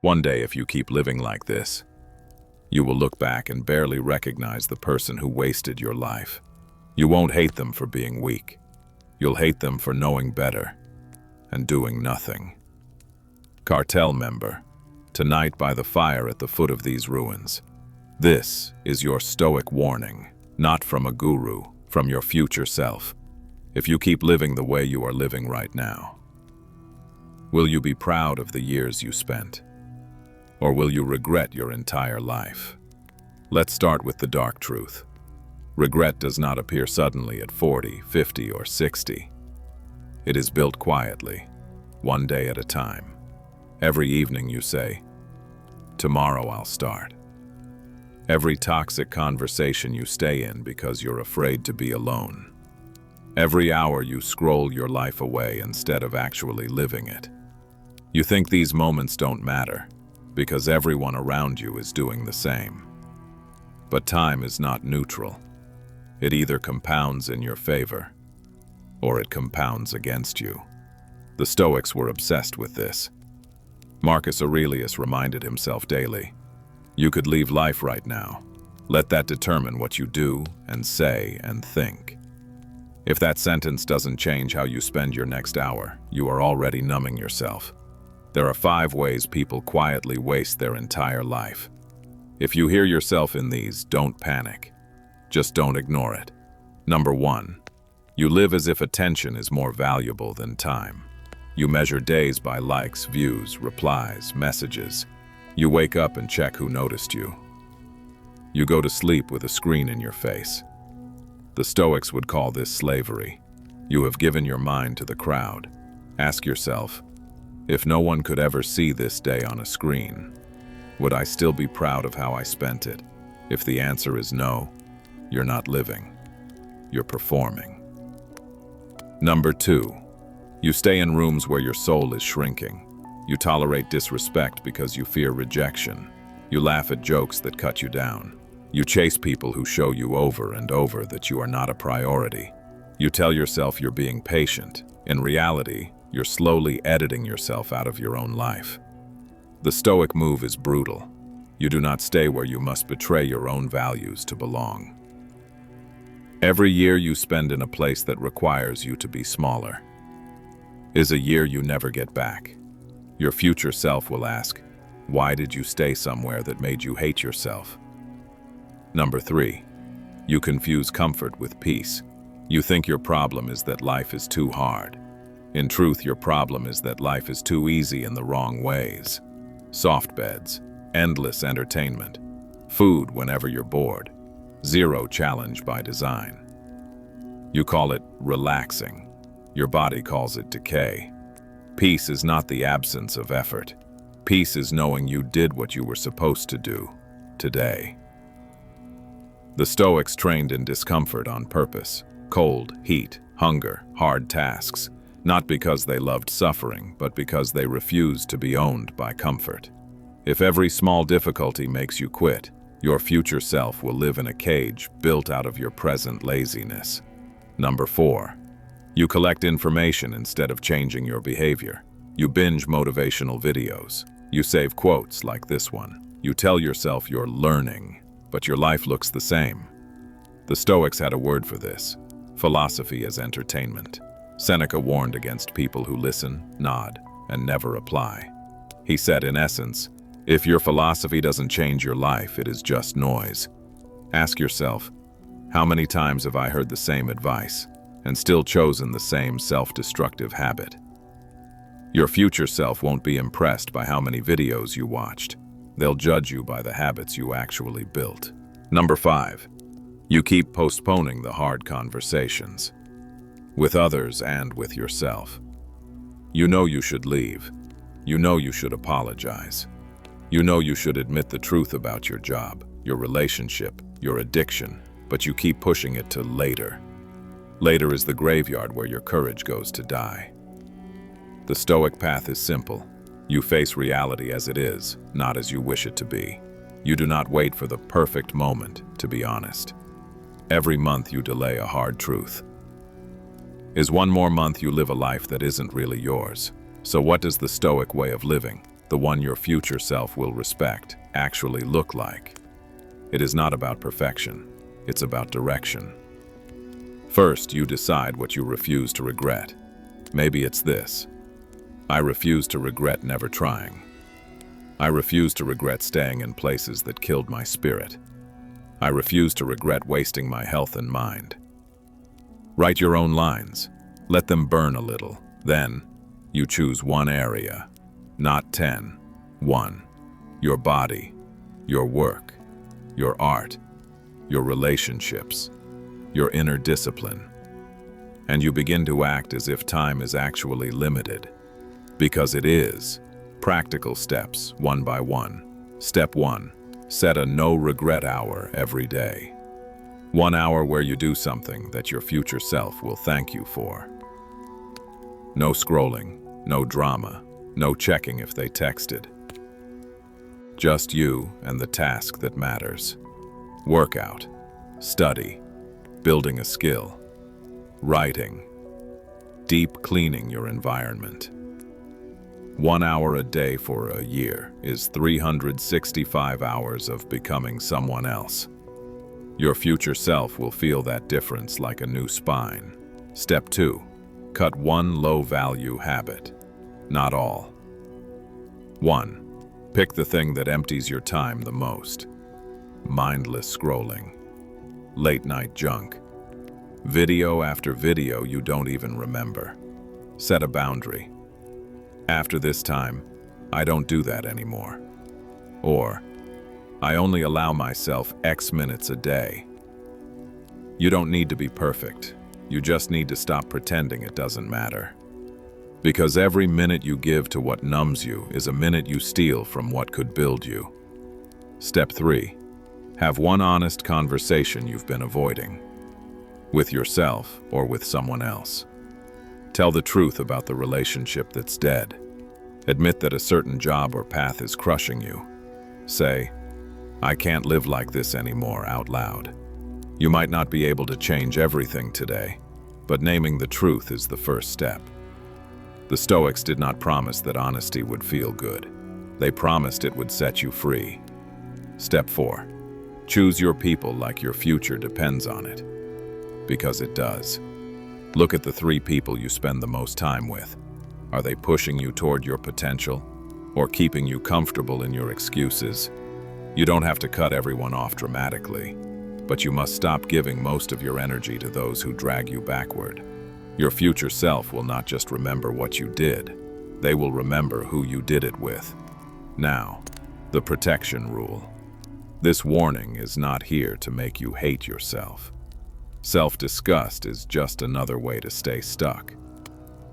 One day, if you keep living like this, you will look back and barely recognize the person who wasted your life. You won't hate them for being weak. You'll hate them for knowing better and doing nothing. Cartel member, tonight by the fire at the foot of these ruins. This is your Stoic warning, not from a guru, from your future self. If you keep living the way you are living right now, will you be proud of the years you spent? Or will you regret your entire life? Let's start with the dark truth. Regret does not appear suddenly at 40, 50, or 60. It is built quietly, one day at a time. Every evening you say, "Tomorrow I'll start." Every toxic conversation you stay in because you're afraid to be alone. Every hour you scroll your life away instead of actually living it. You think these moments don't matter because everyone around you is doing the same. But time is not neutral. It either compounds in your favor or it compounds against you. The Stoics were obsessed with this. Marcus Aurelius reminded himself daily, "You could leave life right now. Let that determine what you do and say and think." If that sentence doesn't change how you spend your next hour, you are already numbing yourself. There are 5 ways people quietly waste their entire life. If you hear yourself in these, don't panic. Just don't ignore it. Number 1, you live as if attention is more valuable than time. You measure days by likes, views, replies, messages. You wake up and check who noticed you. You go to sleep with a screen in your face. The Stoics would call this slavery. You have given your mind to the crowd. Ask yourself, if no one could ever see this day on a screen, would I still be proud of how I spent it? If the answer is no, you're not living. You're performing. Number 2, you stay in rooms where your soul is shrinking. You tolerate disrespect because you fear rejection. You laugh at jokes that cut you down. You chase people who show you over and over that you are not a priority. You tell yourself you're being patient. In reality, you're slowly editing yourself out of your own life. The Stoic move is brutal. You do not stay where you must betray your own values to belong. Every year you spend in a place that requires you to be smaller is a year you never get back. Your future self will ask, why did you stay somewhere that made you hate yourself? Number 3, you confuse comfort with peace. You think your problem is that life is too hard. In truth, your problem is that life is too easy in the wrong ways. Soft beds, endless entertainment, food whenever you're bored, zero challenge by design. You call it relaxing. Your body calls it decay. Peace is not the absence of effort. Peace is knowing you did what you were supposed to do today. The Stoics trained in discomfort on purpose. Cold, heat, hunger, hard tasks. Not because they loved suffering, but because they refused to be owned by comfort. If every small difficulty makes you quit, your future self will live in a cage built out of your present laziness. Number 4, you collect information instead of changing your behavior. You binge motivational videos. You save quotes like this one. You tell yourself you're learning, but your life looks the same. The Stoics had a word for this: philosophy as entertainment. Seneca warned against people who listen, nod, and never apply. He said, in essence, if your philosophy doesn't change your life, it is just noise. Ask yourself, how many times have I heard the same advice and still chosen the same self-destructive habit? Your future self won't be impressed by how many videos you watched. They'll judge you by the habits you actually built. Number 5, you keep postponing the hard conversations. With others and with yourself. You know you should leave. You know you should apologize. You know you should admit the truth about your job, your relationship, your addiction, but you keep pushing it to later. Later is the graveyard where your courage goes to die. The Stoic path is simple. You face reality as it is, not as you wish it to be. You do not wait for the perfect moment to be honest. Every month you delay a hard truth. Is one more month you live a life that isn't really yours. So what does the Stoic way of living? the one your future self will respect, actually look like? It is not about perfection, it's about direction. First, you decide what you refuse to regret. Maybe it's this: I refuse to regret never trying. I refuse to regret staying in places that killed my spirit. I refuse to regret wasting my health and mind. Write your own lines. Let them burn a little. Then, you choose one area, not 10. One. Your body, your work, your art, your relationships, your inner discipline. And you begin to act as if time is actually limited. Because it is. Practical steps, one by one. Step 1. Set a no-regret hour every day. 1 hour where you do something that your future self will thank you for. No scrolling, no drama, no checking if they texted. Just you and the task that matters. Workout, study, building a skill, writing, deep cleaning your environment. 1 hour a day for a year is 365 hours of becoming someone else. Your future self will feel that difference like a new spine. Step 2. Cut one low-value habit. Not all. 1. Pick the thing that empties your time the most. Mindless scrolling. Late-night junk. Video after video you don't even remember. Set a boundary. After this time, I don't do that anymore. Or, I only allow myself X minutes a day. You don't need to be perfect. You just need to stop pretending it doesn't matter. Because every minute you give to what numbs you is a minute you steal from what could build you. Step 3. Have one honest conversation you've been avoiding. With yourself or with someone else. Tell the truth about the relationship that's dead. Admit that a certain job or path is crushing you. Say, I can't live like this anymore out loud. You might not be able to change everything today, but naming the truth is the first step. The Stoics did not promise that honesty would feel good. They promised it would set you free. Step 4. Choose your people like your future depends on it. Because it does. Look at the 3 people you spend the most time with. Are they pushing you toward your potential, or keeping you comfortable in your excuses? You don't have to cut everyone off dramatically, but you must stop giving most of your energy to those who drag you backward. Your future self will not just remember what you did, they will remember who you did it with. Now, the protection rule. This warning is not here to make you hate yourself. Self-disgust is just another way to stay stuck.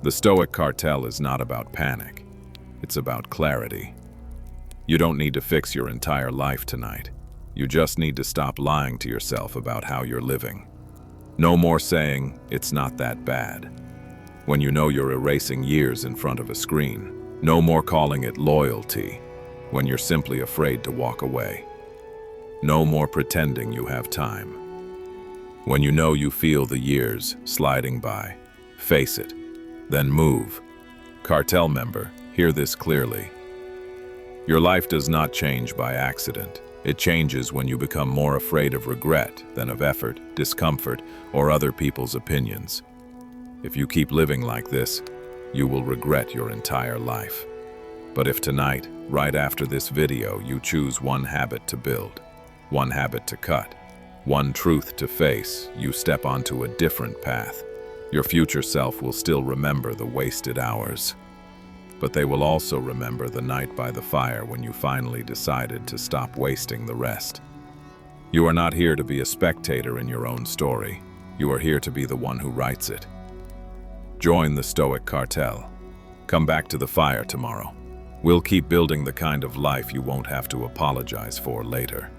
The Stoic Cartel is not about panic. It's about clarity. You don't need to fix your entire life tonight. You just need to stop lying to yourself about how you're living. No more saying, it's not that bad, when you know you're erasing years in front of a screen. No more calling it loyalty, when you're simply afraid to walk away. No more pretending you have time. When you know you feel the years sliding by, face it, then move. Cartel member, hear this clearly. Your life does not change by accident. It changes when you become more afraid of regret than of effort, discomfort, or other people's opinions. If you keep living like this, you will regret your entire life. But if tonight, right after this video, you choose one habit to build, one habit to cut, one truth to face, you step onto a different path. Your future self will still remember the wasted hours, but they will also remember the night by the fire when you finally decided to stop wasting the rest. You are not here to be a spectator in your own story. You are here to be the one who writes it. Join the Stoic Cartel. Come back to the fire tomorrow. We'll keep building the kind of life you won't have to apologize for later.